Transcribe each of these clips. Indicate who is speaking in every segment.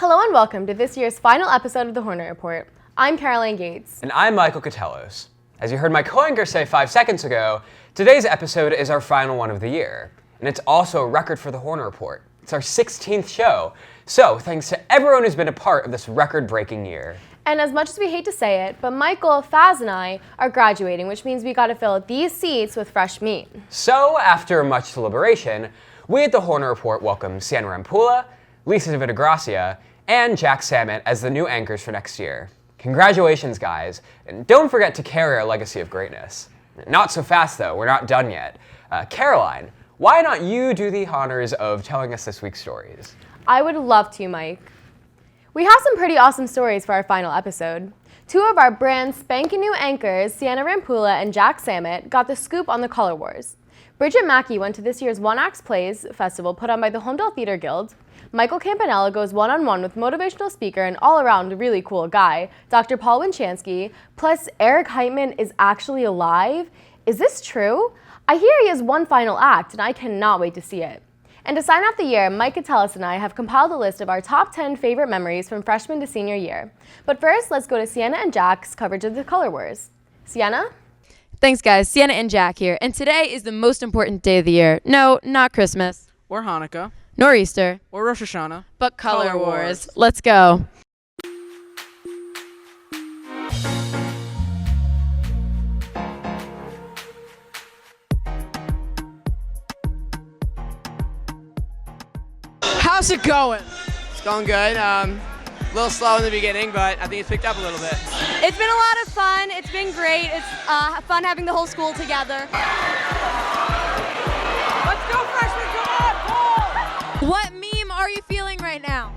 Speaker 1: Hello and welcome to this year's final episode of the Hornet Report. I'm Caroline Gates.
Speaker 2: And I'm Michael Koutelos. As you heard my co-anchor say 5 seconds ago, today's episode is our final one of the year. And it's also a record for the Hornet Report. It's our 16th show. So thanks to everyone who's been a part of this record-breaking year.
Speaker 1: And as much as we hate to say it, but Michael, Faz, and I are graduating, which means we gotta fill these seats with fresh meat.
Speaker 2: So after much deliberation, we at the Hornet Report welcome Siena Rampulla, Lisa Vidagracia, and Jack Sammut as the new anchors for next year. Congratulations, guys, and don't forget to carry our legacy of greatness. Not so fast, though. We're not done yet. Caroline, why not you do the honors of telling us this week's stories?
Speaker 1: I would love to, Mike. We have some pretty awesome stories for our final episode. Two of our brand spanking new anchors, Siena Rampulla and Jack Sammut, got the scoop on the Color Wars. Bridget Mackey went to this year's One Acts Plays festival put on by the Holmdel Theater Guild. Michael Campanella goes one-on-one with motivational speaker and all-around really cool guy, Dr. Paul Winchansky, plus Eric Heitman is actually alive. Is this true? I hear he has one final act, and I cannot wait to see it. And to sign off the year, Mike Koutelos and I have compiled a list of our top 10 favorite memories from freshman to senior year. But first, let's go to Siena and Jack's coverage of the Color Wars. Siena?
Speaker 3: Thanks, guys. Siena and Jack here. And today is the most important day of the year. No, not Christmas.
Speaker 4: Or Hanukkah.
Speaker 3: Nor Easter.
Speaker 4: Or Rosh Hashanah.
Speaker 3: But Color
Speaker 4: Color
Speaker 3: Wars.
Speaker 4: Wars.
Speaker 3: Let's go.
Speaker 4: How's it going? It's going good. A little slow in the beginning, but I think it's picked up a little bit.
Speaker 5: It's been a lot of fun. It's been great. It's fun having the whole school together.
Speaker 4: Let's go, freshmen! Come on, Paul!
Speaker 3: What meme are you feeling right now?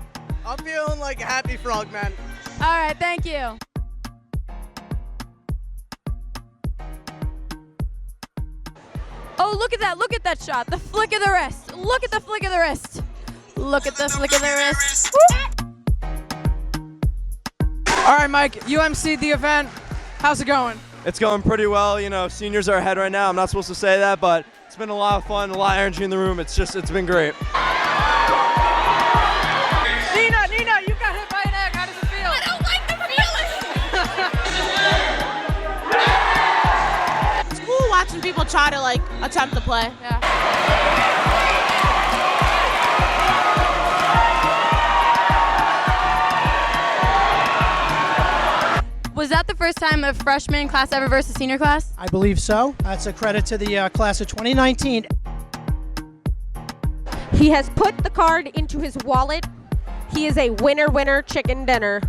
Speaker 4: I'm feeling like a happy frog, man.
Speaker 3: All right, thank you. Oh, look at that. Look at that shot. The flick of the wrist. Look at the flick of the wrist. Look at the flick of the wrist. Woo!
Speaker 4: All right, Mike, you emceed the event. How's it going?
Speaker 6: It's going pretty well. You know, seniors are ahead right now. I'm not supposed to say that, but it's been a lot of fun, a lot of energy in the room. It's been great.
Speaker 4: Nina, you got hit by an egg. How does it feel?
Speaker 5: I don't like the feeling.
Speaker 7: It's cool watching people try to attempt to play.
Speaker 5: Yeah.
Speaker 3: Was that the first time a freshman class ever versus senior class?
Speaker 8: I believe so. That's a credit to the class of 2019.
Speaker 9: He has put the card into his wallet. He is a winner chicken dinner.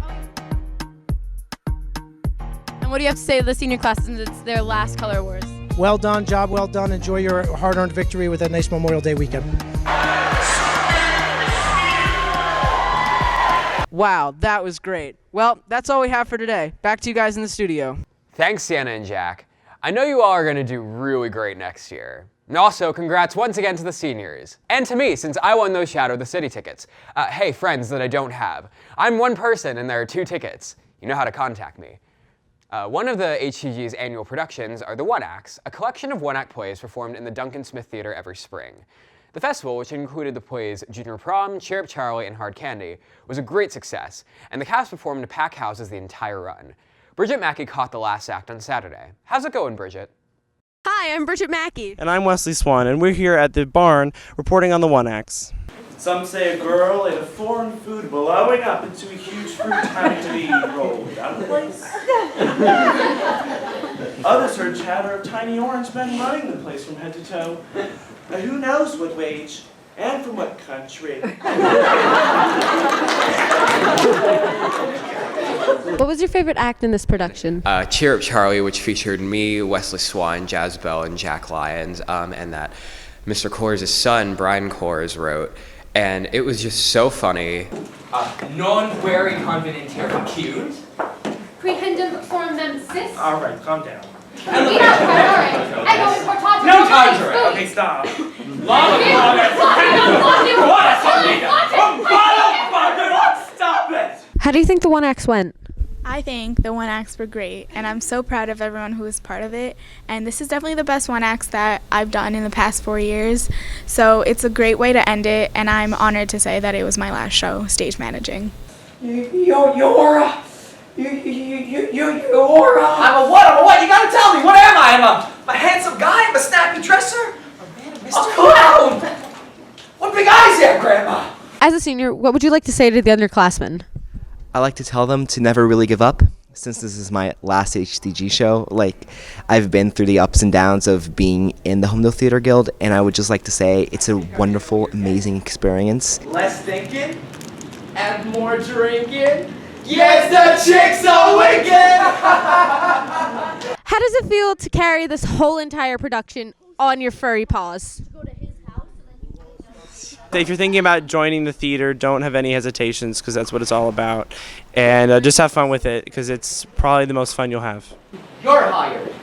Speaker 3: And what do you have to say to the senior class since it's their last Color Wars?
Speaker 8: Well done, job well done. Enjoy your hard-earned victory with a nice Memorial Day weekend.
Speaker 4: Wow, that was great. Well, that's all we have for today. Back to you guys in the studio.
Speaker 2: Thanks, Siena and Jack. I know you all are going to do really great next year. And also, congrats once again to the seniors. And to me, since I won those Shadow the City tickets. Hey, friends that I don't have. I'm one person and there are 2 tickets. You know how to contact me. One of the HCG's annual productions are the One Acts, a collection of one-act plays performed in the Duncan Smith Theater every spring. The festival, which included the plays Junior Prom, Cheer Up Charlie, and Hard Candy, was a great success, and the cast performed to pack houses the entire run. Bridget Mackey caught the last act on Saturday. How's it going, Bridget?
Speaker 3: Hi, I'm Bridget Mackey.
Speaker 6: And I'm Wesley Swan, and we're here at the barn reporting on the One Acts.
Speaker 10: Some say a girl ate a foreign food blowing up into a huge fruit having to be rolled out of the place. Others heard chatter of tiny orange men running the place from head to toe. Now who knows what wage and from what country?
Speaker 3: What was your favorite act in this production?
Speaker 2: Cheer Up Charlie, which featured me, Wesley Swan, Jazz Bell, and Jack Lyons, and that Mr. Coors' son, Brian Coors, wrote. And it was just so funny.
Speaker 11: Non-very confident terror cute.
Speaker 5: Prehendum form them cis.
Speaker 10: All right, calm down.
Speaker 5: We have priority. I go for Todd.
Speaker 11: No time for it.
Speaker 10: Okay, stop.
Speaker 11: Stop it!
Speaker 9: How do you think the One Acts went?
Speaker 7: I think the One Acts were great, and I'm so proud of everyone who was part of it. And this is definitely the best One Acts that I've done in the past 4 years. So it's a great way to end it, and I'm honored to say that it was my last show stage managing.
Speaker 11: You're a what? I'm a what? You gotta tell me. What am I? I'm a handsome guy. I'm a snappy dresser. A clown. What big eyes you have, Grandma?
Speaker 3: As a senior, what would you like to say to the underclassmen?
Speaker 12: I like to tell them to never really give up. Since this is my last HTG show, like, I've been through the ups and downs of being in the Holmdel Theater Guild, and I would just like to say it's a wonderful, amazing experience.
Speaker 11: Less thinking and more drinking. Yes, the chicks are wicked!
Speaker 3: How does it feel to carry this whole entire production on your furry paws?
Speaker 13: If you're thinking about joining the theater, don't have any hesitations, because that's what it's all about. And just have fun with it, because it's probably the most fun you'll have.
Speaker 11: You're hired.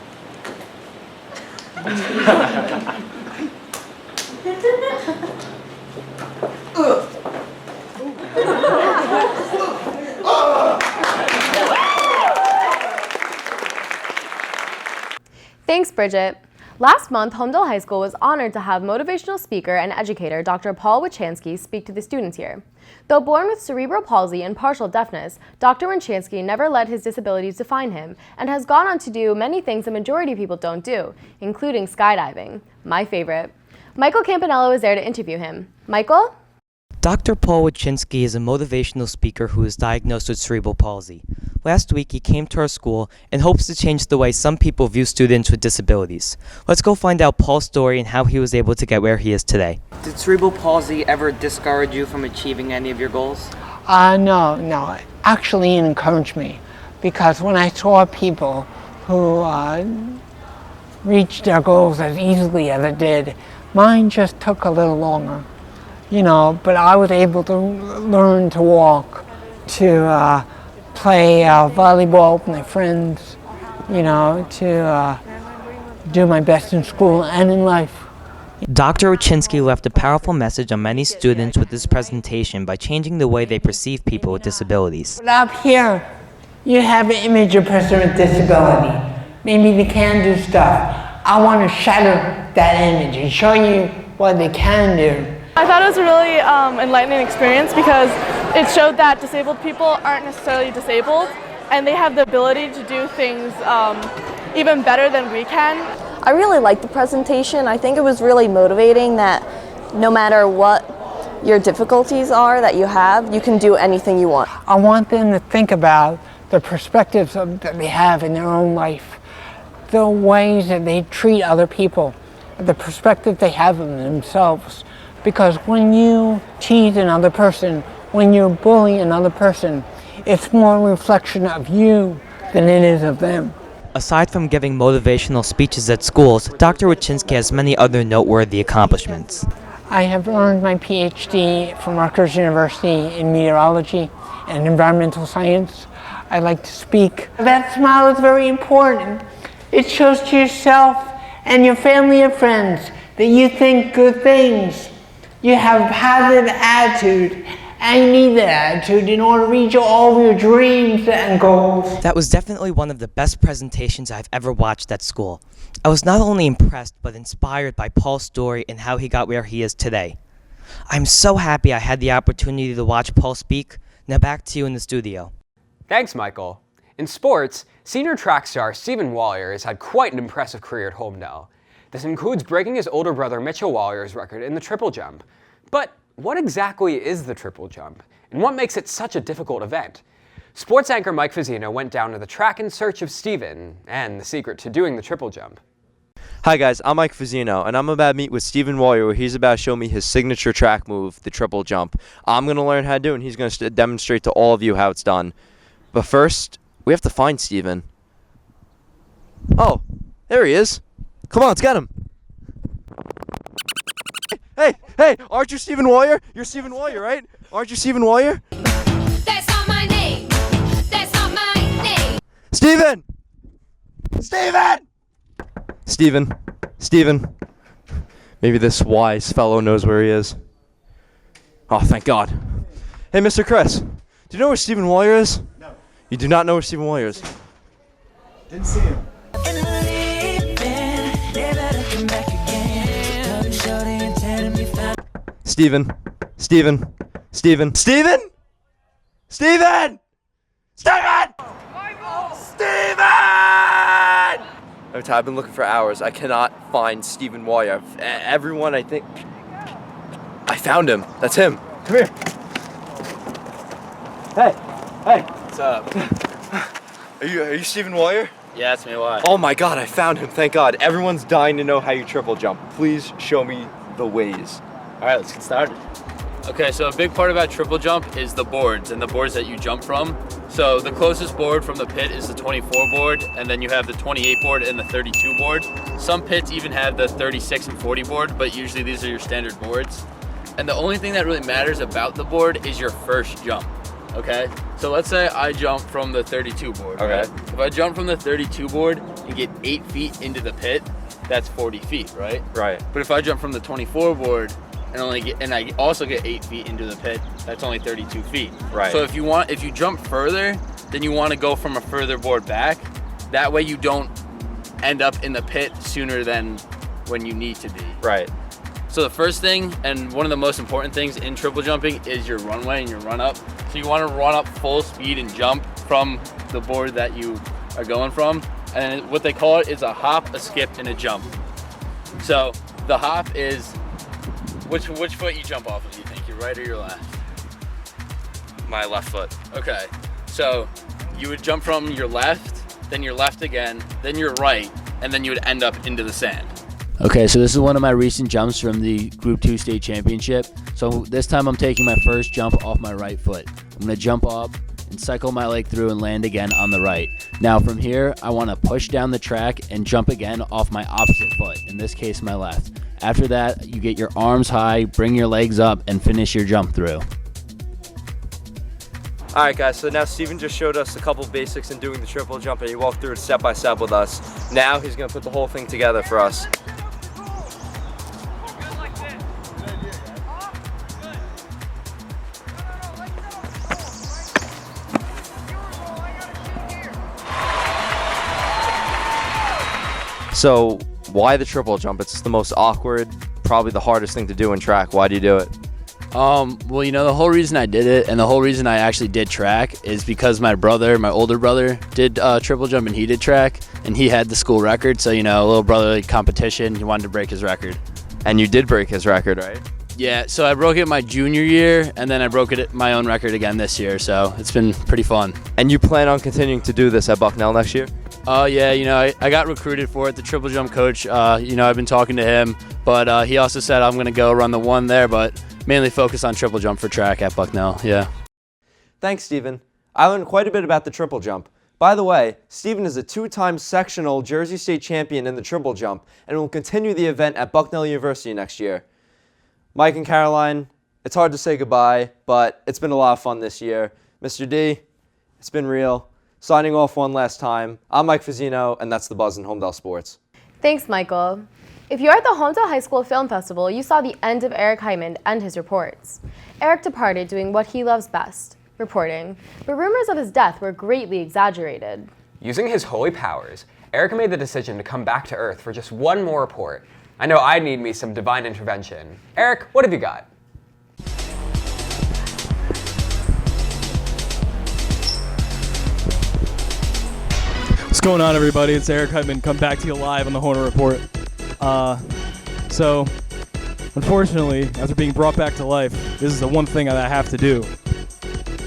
Speaker 1: Thanks, Bridget. Last month, Holmdel High School was honored to have motivational speaker and educator Dr. Paul Wachanski speak to the students here. Though born with cerebral palsy and partial deafness, Dr. Wachanski never let his disabilities define him and has gone on to do many things the majority of people don't do, including skydiving, my favorite. Michael Campanello was there to interview him. Michael?
Speaker 14: Dr. Paul Wachanski is a motivational speaker who is diagnosed with cerebral palsy. Last week, he came to our school and hopes to change the way some people view students with disabilities. Let's go find out Paul's story and how he was able to get where he is today.
Speaker 15: Did cerebral palsy ever discourage you from achieving any of your goals?
Speaker 16: No. Actually, it encouraged me, because when I saw people who reached their goals as easily as it did, mine just took a little longer. But I was able to learn to walk, to play volleyball with my friends, to do my best in school and in life.
Speaker 14: Dr. Wachanski left a powerful message on many students with this presentation by changing the way they perceive people with disabilities.
Speaker 16: But up here, you have an image of a person with disability. Maybe they can do stuff. I want to shatter that image and show you what they can do.
Speaker 17: I thought it was a really enlightening experience, because it showed that disabled people aren't necessarily disabled, and they have the ability to do things even better than we can.
Speaker 18: I really liked the presentation. I think it was really motivating that no matter what your difficulties are that you have, you can do anything you want.
Speaker 16: I want them to think about the perspectives that they have in their own life, the ways that they treat other people, the perspective they have of themselves. Because when you tease another person, when you bully another person, it's more a reflection of you than it is of them.
Speaker 14: Aside from giving motivational speeches at schools, Dr. Wachanski has many other noteworthy accomplishments.
Speaker 16: I have earned my PhD from Rutgers University in meteorology and environmental science. I like to speak. That smile is very important. It shows to yourself and your family and friends that you think good things. You have a positive attitude, and you need that attitude in order to reach all of your dreams and goals.
Speaker 14: That was definitely one of the best presentations I've ever watched at school. I was not only impressed, but inspired by Paul's story and how he got where he is today. I'm so happy I had the opportunity to watch Paul speak. Now back to you in the studio.
Speaker 2: Thanks, Michael. In sports, senior track star Steven Walier has had quite an impressive career at Holmdel. This includes breaking his older brother Mitchell Walier's record in the triple jump. But what exactly is the triple jump, and what makes it such a difficult event? Sports anchor Mike Fazzino went down to the track in search of Steven and the secret to doing the triple jump.
Speaker 6: Hi guys, I'm Mike Fazzino, and I'm about to meet with Steven Walier, where he's about to show me his signature track move, the triple jump. I'm going to learn how to do it, and he's going to demonstrate to all of you how it's done. But first, we have to find Steven. Oh, there he is. Come on, let's get him. Hey, aren't you Steven Walier? You're Steven Walier, right? Aren't you Steven Walier?
Speaker 19: That's not my name. That's not my name.
Speaker 6: Steven! Steven! Maybe this wise fellow knows where he is. Oh, thank God. Hey, Mr. Chris, do you know where Steven Walier is? No. You do not know where Steven Walier is?
Speaker 19: Didn't see him.
Speaker 6: Steven! Steven! Steven! Steven! I've been looking for hours. I cannot find Steven Walier. Everyone, I think. I found him. That's him. Come here. Hey.
Speaker 20: What's up?
Speaker 6: Are you Steven Walier?
Speaker 20: Yeah, that's me. Why?
Speaker 6: Oh my God, I found him. Thank God. Everyone's dying to know how you triple jump. Please show me the ways.
Speaker 20: All right, let's get started. Okay, so a big part about triple jump is the boards and the boards that you jump from. So the closest board from the pit is the 24 board, and then you have the 28 board and the 32 board. Some pits even have the 36 and 40 board, but usually these are your standard boards. And the only thing that really matters about the board is your first jump, okay? So let's say I jump from the 32 board,
Speaker 6: Okay.
Speaker 20: right? If I jump from the 32 board and get 8 feet into the pit, that's 40 feet, right?
Speaker 6: Right.
Speaker 20: But if I jump from the 24 board and I also get 8 feet into the pit, that's only 32 feet.
Speaker 6: Right.
Speaker 20: So if you jump further, then you want to go from a further board back. That way you don't end up in the pit sooner than when you need to be.
Speaker 6: Right.
Speaker 20: So the first thing, and one of the most important things in triple jumping, is your runway and your run up. So you want to run up full speed and jump from the board that you are going from. And what they call it is a hop, a skip, and a jump. So the hop is which foot you jump off of, you think? Your right or your left?
Speaker 6: My left foot.
Speaker 20: Okay. So you would jump from your left, then your left again, then your right, and then you would end up into the sand.
Speaker 21: Okay, so this is one of my recent jumps from the Group 2 state championship. So this time I'm taking my first jump off my right foot. I'm gonna jump up and cycle my leg through and land again on the right. Now from here, I wanna push down the track and jump again off my opposite foot, in this case my left. After that, you get your arms high, bring your legs up, and finish your jump through.
Speaker 6: All right, guys, so now Steven just showed us a couple basics in doing the triple jump, and he walked through it step by step with us. Now he's gonna put the whole thing together for us. So why the triple jump? It's the most awkward, probably the hardest thing to do in track. Why do you do it?
Speaker 21: Well, you know, the whole reason I did it and the whole reason I actually did track is because my older brother did triple jump and he did track and he had the school record. So, you know, a little brotherly competition, he wanted to break his record.
Speaker 6: And you did break his record, right?
Speaker 21: Yeah, so I broke it my junior year and then I broke it my own record again this year. So it's been pretty fun.
Speaker 6: And you plan on continuing to do this at Bucknell next year?
Speaker 21: Oh, yeah, you know, I got recruited for it. The triple jump coach, you know, I've been talking to him, but he also said I'm going to go run the one there, but mainly focus on triple jump for track at Bucknell, yeah.
Speaker 6: Thanks, Steven. I learned quite a bit about the triple jump. By the way, Steven is a 2-time sectional Jersey State champion in the triple jump and will continue the event at Bucknell University next year. Mike and Caroline, it's hard to say goodbye, but it's been a lot of fun this year. Mr. D, it's been real. Signing off one last time, I'm Mike Fazzino, and that's The Buzz in Holmdel Sports.
Speaker 1: Thanks, Michael. If you're at the Holmdel High School Film Festival, you saw the end of Eric Heitman and his reports. Eric departed doing what he loves best, reporting, but rumors of his death were greatly exaggerated.
Speaker 2: Using his holy powers, Eric made the decision to come back to Earth for just one more report. I know I need me some divine intervention. Eric, what have you got?
Speaker 22: What's going on, everybody? It's Eric Heitman. Come back to you live on the Hornet Report. So, unfortunately, after being brought back to life, this is the one thing that I have to do.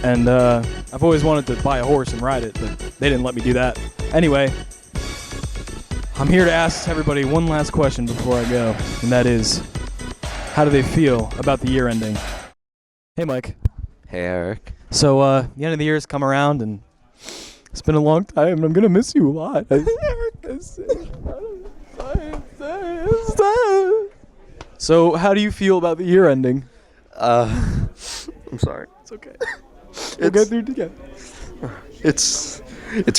Speaker 22: And I've always wanted to buy a horse and ride it, but they didn't let me do that. Anyway, I'm here to ask everybody one last question before I go, and that is, how do they feel about the year ending? Hey, Mike.
Speaker 6: Hey, Eric.
Speaker 22: So, the end of the year has come around, and it's been a long time, and I'm going to miss you a lot. So, how do you feel about the year ending?
Speaker 6: I'm sorry.
Speaker 22: It's okay. We'll get through it together.
Speaker 6: It's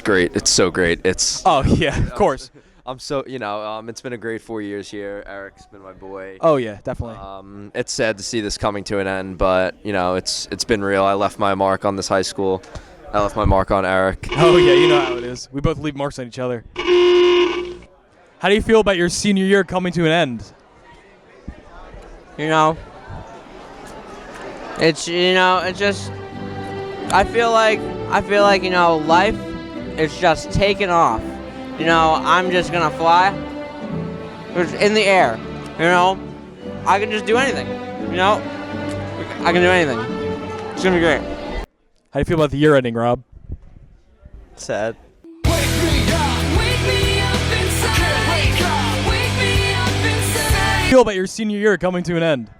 Speaker 6: great. It's so great.
Speaker 22: Oh, yeah, of course.
Speaker 6: I'm so, you know, it's been a great 4 years here. Eric's been my boy.
Speaker 22: Oh, yeah, definitely.
Speaker 6: It's sad to see this coming to an end, but, you know, it's been real. I left my mark on this high school. I left my mark on Eric.
Speaker 22: Oh, yeah, you know how it is. We both leave marks on each other. How do you feel about your senior year coming to an end?
Speaker 23: You know, it's just,
Speaker 4: I feel like life is just taking off. I'm just gonna fly. It's in the air. I can just do anything. I can do anything. It's gonna be great.
Speaker 22: How do you feel about the year ending, Rob?
Speaker 12: Sad.
Speaker 22: How do you feel about your senior year coming to an end?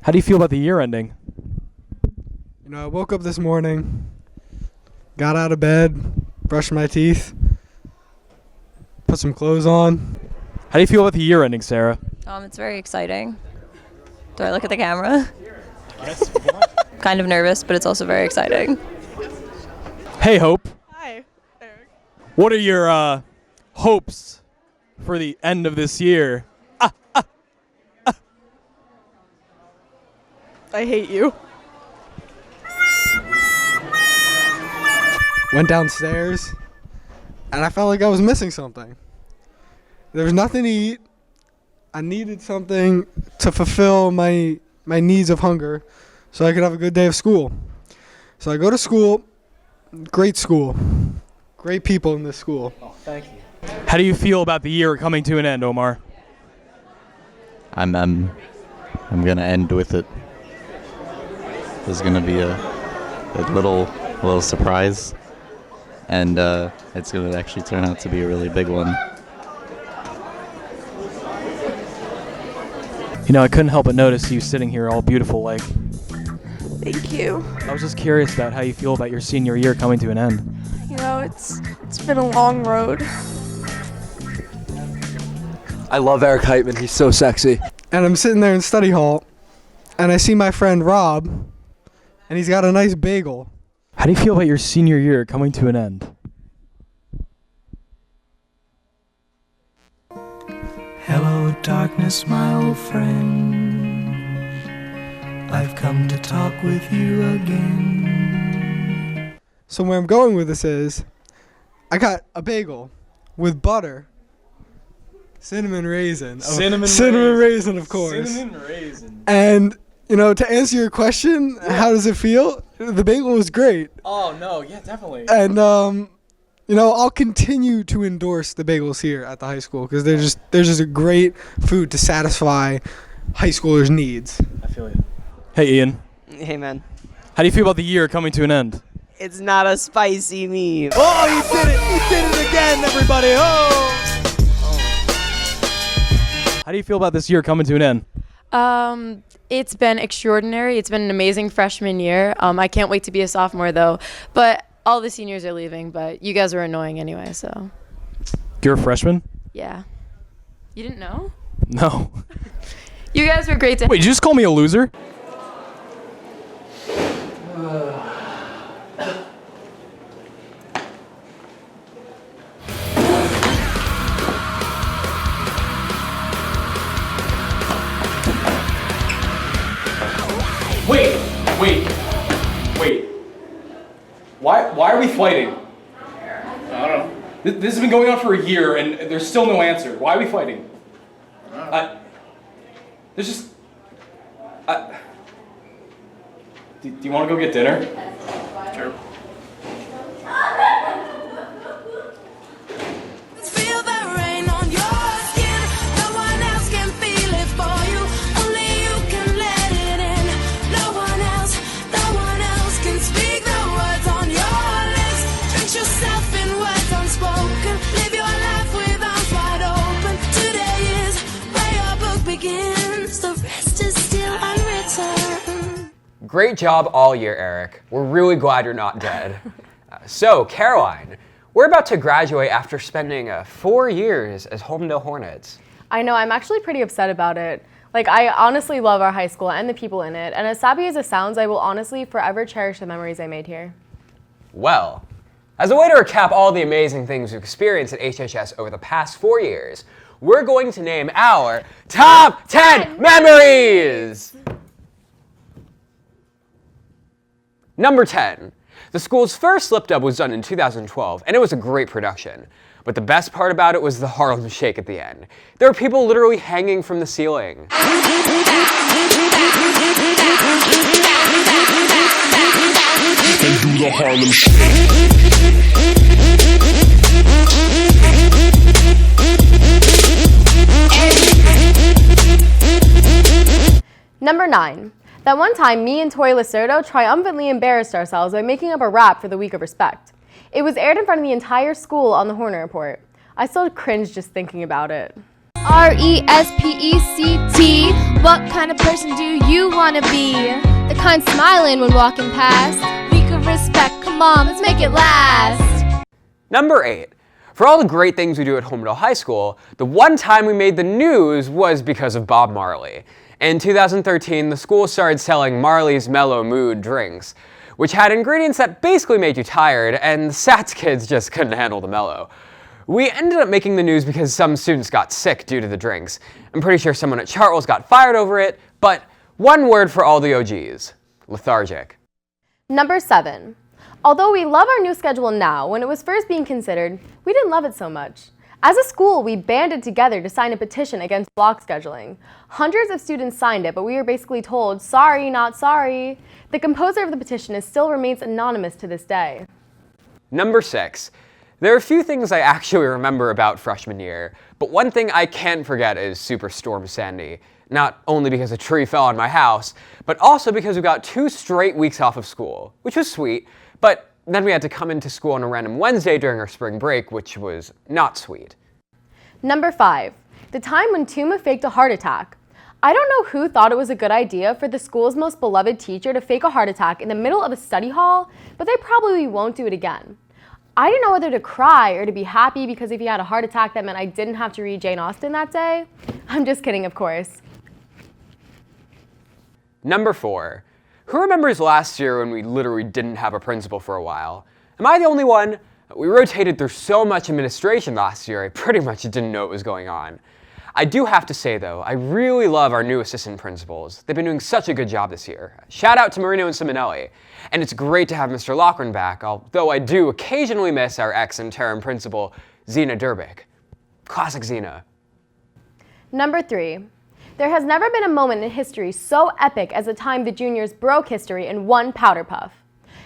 Speaker 22: How do you feel about the year ending?
Speaker 8: I woke up this morning, got out of bed, brushed my teeth, put some clothes on.
Speaker 22: How do you feel about the year ending, Sarah?
Speaker 23: It's very exciting. Do I look at the camera? Yes. Kind of nervous, but it's also very exciting.
Speaker 22: Hey, Hope. Hi, Eric. What are your hopes for the end of this year?
Speaker 17: I hate you.
Speaker 8: Went downstairs, and I felt like I was missing something. There was nothing to eat. I needed something to fulfill my needs of hunger so I could have a good day of school. So I go to school, great people in this school.
Speaker 22: Oh, thank you. How do you feel about the year coming to an end, Omar?
Speaker 24: I'm gonna end with it. There's gonna be a little surprise, and it's gonna actually turn out to be a really big one.
Speaker 22: I couldn't help but notice you sitting here all beautiful like.
Speaker 17: Thank you.
Speaker 22: I was just curious about how you feel about your senior year coming to an end.
Speaker 17: It's been a long road.
Speaker 8: I love Eric Heitman. He's so sexy. And I'm sitting there in study hall, and I see my friend Rob, and he's got a nice bagel.
Speaker 22: How do you feel about your senior year coming to an end?
Speaker 25: Hello, darkness, my old friend. I've come to talk with you again.
Speaker 8: So where I'm going with this is, I got a bagel with butter, cinnamon raisin, of course.
Speaker 22: Cinnamon raisin.
Speaker 8: And to answer your question, how does it feel? The bagel was great.
Speaker 22: Oh no, yeah, definitely.
Speaker 8: And I'll continue to endorse the bagels here at the high school because they're just a great food to satisfy high schoolers' needs.
Speaker 22: I feel you. Hey, Ian.
Speaker 4: Hey, man.
Speaker 22: How do you feel about the year coming to an end?
Speaker 4: It's not a spicy meme.
Speaker 22: Oh, you did it! You did it again, everybody! Oh! How do you feel about this year coming to an end?
Speaker 26: It's been extraordinary. It's been an amazing freshman year. I can't wait to be a sophomore, though. But all the seniors are leaving, but you guys were annoying anyway, so.
Speaker 22: You're a freshman?
Speaker 26: Yeah. You didn't know?
Speaker 22: No.
Speaker 26: You guys were great to.
Speaker 22: Wait, did you just call me a loser? Wait. Why are we fighting?
Speaker 20: I don't know.
Speaker 22: This has been going on for a year, and there's still no answer. Why are we fighting? There's just. Do you want to go get dinner?
Speaker 20: Sure.
Speaker 2: Great job all year, Eric. We're really glad you're not dead. So, Caroline, we're about to graduate after spending 4 years as Holmdel Hornets.
Speaker 1: I know, I'm actually pretty upset about it. I honestly love our high school and the people in it, and as sappy as it sounds, I will honestly forever cherish the memories I made here.
Speaker 2: Well, as a way to recap all the amazing things we've experienced at HHS over the past 4 years, we're going to name our Top 10 Memories! Number 10. The school's first slip dub was done in 2012, and it was a great production. But the best part about it was the Harlem Shake at the end. There were people literally hanging from the ceiling.
Speaker 3: And do the Harlem Shake.
Speaker 1: Number 9. That one time me and Tori Lacerdo triumphantly embarrassed ourselves by making up a rap for the Week of Respect. It was aired in front of the entire school on the Hornet Report. I still cringe just thinking about it.
Speaker 19: RESPECT. What kind of person do you want to be? The kind smiling when walking past. Week of Respect, come on, let's make it last.
Speaker 2: Number 8. For all the great things we do at Holmdel High School, the one time we made the news was because of Bob Marley. In 2013, the school started selling Marley's Mellow Mood drinks, which had ingredients that basically made you tired, and the SATS kids just couldn't handle the mellow. We ended up making the news because some students got sick due to the drinks. I'm pretty sure someone at Chartwell's got fired over it, but one word for all the OGs: lethargic.
Speaker 1: Number 7. Although we love our new schedule now, when it was first being considered, we didn't love it so much. As a school, we banded together to sign a petition against block scheduling. Hundreds of students signed it, but we were basically told, sorry, not sorry. The composer of the petition still remains anonymous to this day.
Speaker 2: Number 6. There are a few things I actually remember about freshman year, but one thing I can't forget is Superstorm Sandy. Not only because a tree fell on my house, but also because we got 2 straight weeks off of school, which was sweet, but then we had to come into school on a random Wednesday during our spring break, which was not sweet.
Speaker 1: Number 5. The time when Tuma faked a heart attack. I don't know who thought it was a good idea for the school's most beloved teacher to fake a heart attack in the middle of a study hall, but they probably won't do it again. I didn't know whether to cry or to be happy because if he had a heart attack, that meant I didn't have to read Jane Austen that day. I'm just kidding, of course.
Speaker 2: Number 4. Who remembers last year when we literally didn't have a principal for a while? Am I the only one? We rotated through so much administration last year, I pretty much didn't know what was going on. I do have to say though, I really love our new assistant principals. They've been doing such a good job this year. Shout out to Marino and Simonelli. And it's great to have Mr. Loughran back, although I do occasionally miss our ex-interim principal, Zena Durbick. Classic Zena.
Speaker 1: Number 3. There has never been a moment in history so epic as the time the juniors broke history in one powder puff.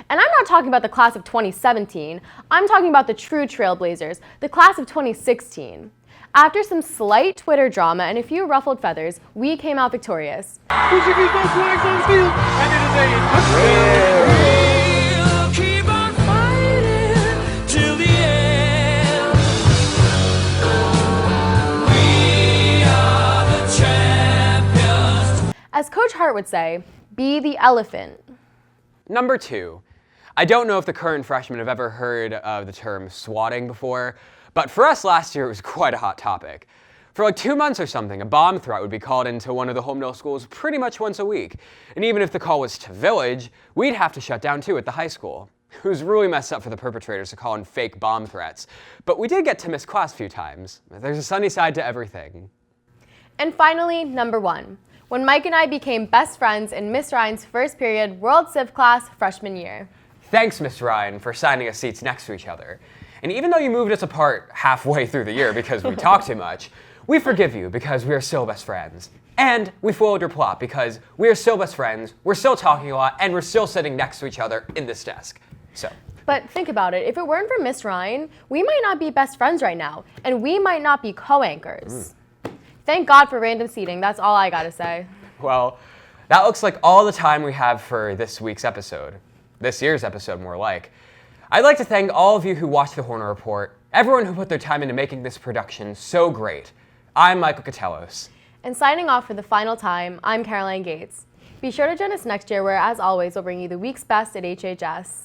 Speaker 1: And I'm not talking about the class of 2017, I'm talking about the true trailblazers, the class of 2016. After some slight Twitter drama and a few ruffled feathers, we came out victorious.
Speaker 3: Who should keep those flags on the field? And it is a touchdown. We'll keep on fighting till the end. We are the champions.
Speaker 1: As Coach Hart would say, be the elephant.
Speaker 2: Number 2. I don't know if the current freshmen have ever heard of the term swatting before, but for us last year it was quite a hot topic. For like 2 months or something, a bomb threat would be called into one of the Holmdel schools pretty much once a week. And even if the call was to Village, we'd have to shut down too at the high school. It was really messed up for the perpetrators to call in fake bomb threats. But we did get to miss class a few times. There's a sunny side to everything.
Speaker 1: And finally, number 1. When Mike and I became best friends in Miss Ryan's first period World Civ class freshman year.
Speaker 2: Thanks, Miss Ryan, for assigning us seats next to each other. And even though you moved us apart halfway through the year because we talked too much, we forgive you because we are still best friends. And we foiled your plot because we are still best friends, we're still talking a lot, and we're still sitting next to each other in this desk. So.
Speaker 1: But think about it, if it weren't for Miss Ryan, we might not be best friends right now, and we might not be co-anchors. Thank God for random seating, that's all I gotta say.
Speaker 2: Well, that looks like all the time we have for this week's episode. This year's episode, more like. I'd like to thank all of you who watched the Hornet Report, everyone who put their time into making this production so great. I'm Michael Koutelos.
Speaker 1: And signing off for the final time, I'm Caroline Gates. Be sure to join us next year where, as always, we'll bring you the week's best at HHS.